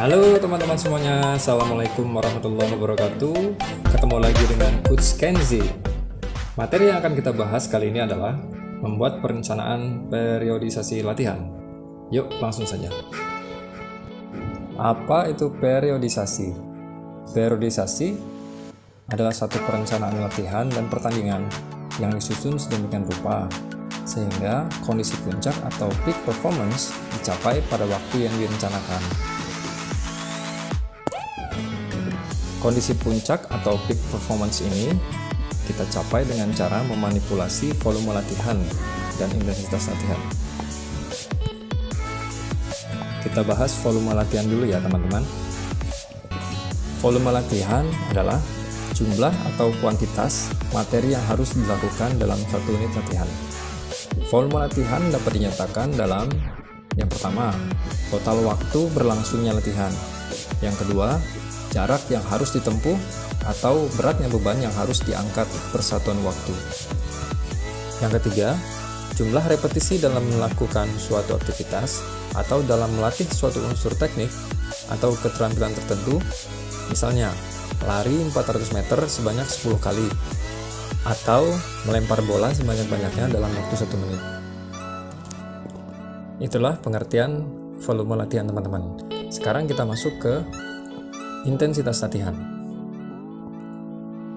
Halo teman-teman semuanya, Assalamualaikum warahmatullahi wabarakatuh. Ketemu lagi dengan Coach Kenzi. Materi yang akan kita bahas kali ini adalah membuat perencanaan periodisasi latihan. Yuk langsung saja. Apa itu periodisasi? Periodisasi adalah satu perencanaan latihan dan pertandingan yang disusun sedemikian rupa sehingga kondisi puncak atau peak performance dicapai pada waktu yang direncanakan. Kondisi puncak atau peak performance ini kita capai dengan cara memanipulasi volume latihan dan intensitas latihan. Kita bahas volume latihan dulu ya teman-teman. Volume latihan adalah jumlah atau kuantitas materi yang harus dilakukan dalam satu unit latihan. Volume latihan dapat dinyatakan dalam yang pertama, total waktu berlangsungnya latihan. Yang kedua, jarak yang harus ditempuh atau beratnya beban yang harus diangkat per satuan waktu. Yang ketiga, jumlah repetisi dalam melakukan suatu aktivitas atau dalam melatih suatu unsur teknik atau keterampilan tertentu, misalnya lari 400 meter sebanyak 10 kali atau melempar bola sebanyak-banyaknya dalam waktu 1 menit. Itulah pengertian volume latihan teman-teman. Sekarang kita masuk ke intensitas latihan.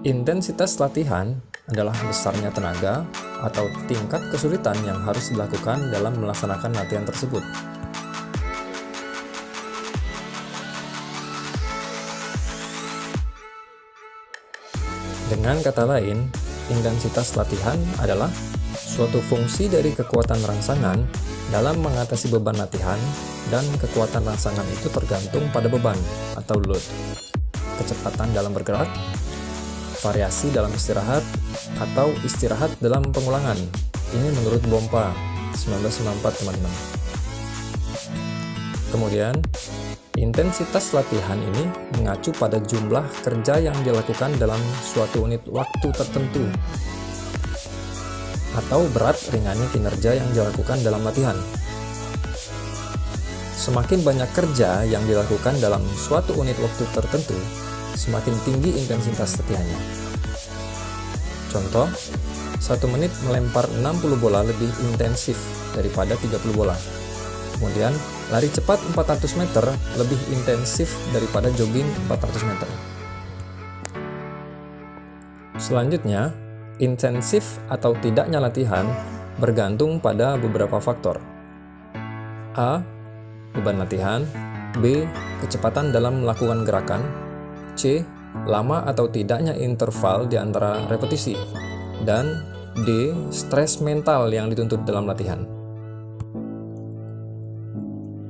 Intensitas latihan adalah besarnya tenaga atau tingkat kesulitan yang harus dilakukan dalam melaksanakan latihan tersebut. Dengan kata lain, intensitas latihan adalah suatu fungsi dari kekuatan rangsangan dalam mengatasi beban latihan, dan kekuatan rangsangan itu tergantung pada beban atau load, kecepatan dalam bergerak, variasi dalam istirahat, atau istirahat dalam pengulangan. Ini menurut Bompa 1994 teman-teman. Kemudian, intensitas latihan ini mengacu pada jumlah kerja yang dilakukan dalam suatu unit waktu tertentu atau berat ringannya kinerja yang dilakukan dalam latihan. Semakin banyak kerja yang dilakukan dalam suatu unit waktu tertentu, semakin tinggi intensitas latihannya. Contoh, 1 menit melempar 60 bola lebih intensif daripada 30 bola. Kemudian, lari cepat 400 meter lebih intensif daripada jogging 400 meter. Selanjutnya, intensif atau tidaknya latihan bergantung pada beberapa faktor. A. Beban latihan. B. Kecepatan dalam melakukan gerakan. C. Lama atau tidaknya interval di antara repetisi. Dan D. Stres mental yang dituntut dalam latihan.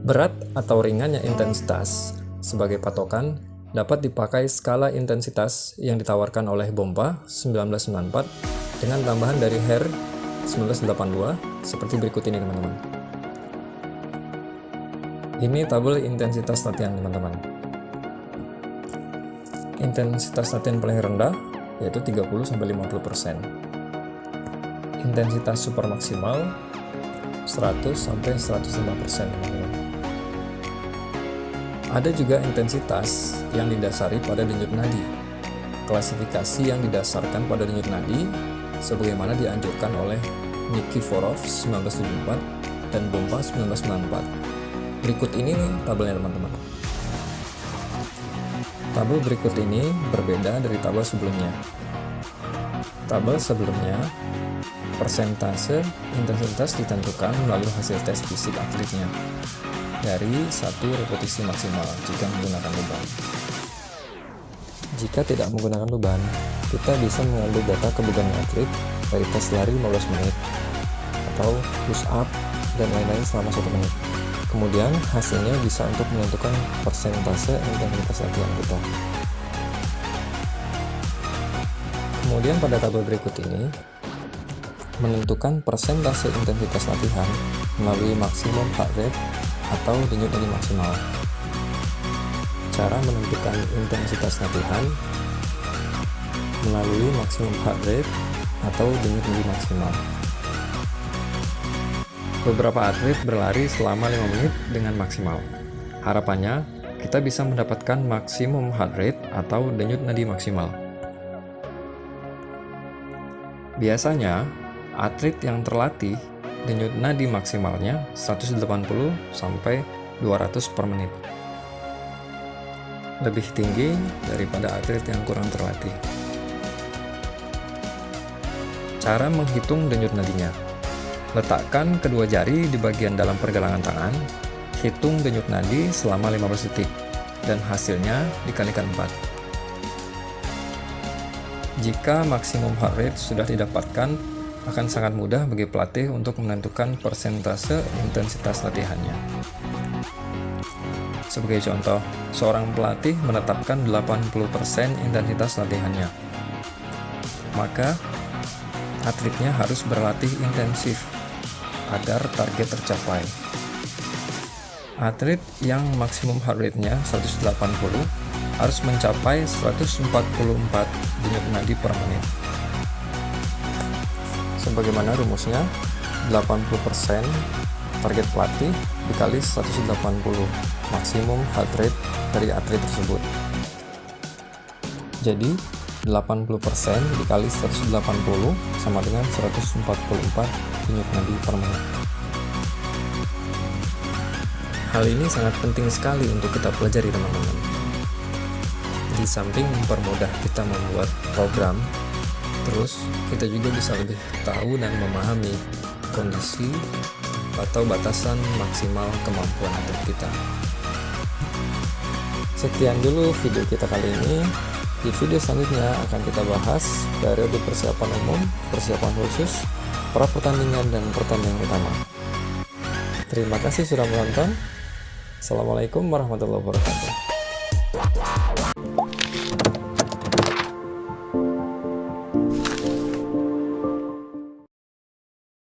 Berat atau ringannya intensitas sebagai patokan dapat dipakai skala intensitas yang ditawarkan oleh Bompa 1994 dengan tambahan dari Hare 1982 seperti berikut ini teman-teman. Ini tabel intensitas latihan teman-teman. Intensitas latihan paling rendah yaitu 30-50%. Intensitas super maksimal 100-105% teman-teman. Ada juga intensitas yang didasari pada denyut nadi. Klasifikasi yang didasarkan pada denyut nadi sebagaimana dianjurkan oleh Nikiforov 1974 dan Bompa 1994. Berikut ini nih tabelnya teman-teman. Tabel berikut ini berbeda dari tabel sebelumnya. Tabel sebelumnya, persentase intensitas ditentukan melalui hasil tes fisik atletnya dari 1 repetisi maksimal jika menggunakan beban. Jika tidak menggunakan beban, kita bisa mengambil data kebugaran atlet dari tes lari 15 menit atau push up dan lain-lain selama 1 menit. Kemudian hasilnya bisa untuk menentukan persentase intensitas latihan kita. Kemudian pada tabel berikut ini menentukan persentase intensitas latihan melalui maksimum heart rate atau denyut nadi maksimal. Cara menentukan intensitas latihan melalui maksimum heart rate atau denyut nadi maksimal. Beberapa atlet berlari selama 5 menit dengan maksimal. Harapannya, kita bisa mendapatkan maksimum heart rate atau denyut nadi maksimal. Biasanya, atlet yang terlatih denyut nadi maksimalnya 180 sampai 200 per menit. Lebih tinggi daripada atlet yang kurang terlatih. Cara menghitung denyut nadinya. Letakkan kedua jari di bagian dalam pergelangan tangan, hitung denyut nadi selama 15 detik, dan hasilnya dikalikan 4. Jika maksimum heart rate sudah didapatkan, akan sangat mudah bagi pelatih untuk menentukan persentase intensitas latihannya. Sebagai contoh, seorang pelatih menetapkan 80% intensitas latihannya. Maka, atletnya harus berlatih intensif agar target tercapai. Atlet yang maksimum heart rate-nya 180 harus mencapai 144 denyut nadi per menit. Sebagaimana rumusnya, 80% target pelatih dikali 180 maksimum heart rate dari atlet tersebut. Jadi, 80% dikali 180 sama dengan 144 denyut nadi per menit. Hal ini sangat penting sekali untuk kita pelajari, teman-teman. Di samping mempermudah kita membuat program, terus kita juga bisa lebih tahu dan memahami kondisi atau batasan maksimal kemampuan atlet kita. Sekian dulu video kita kali ini. Di video selanjutnya akan kita bahas periode persiapan umum, persiapan khusus, pra pertandingan, dan pertandingan utama. Terima kasih sudah menonton. Assalamualaikum warahmatullahi wabarakatuh.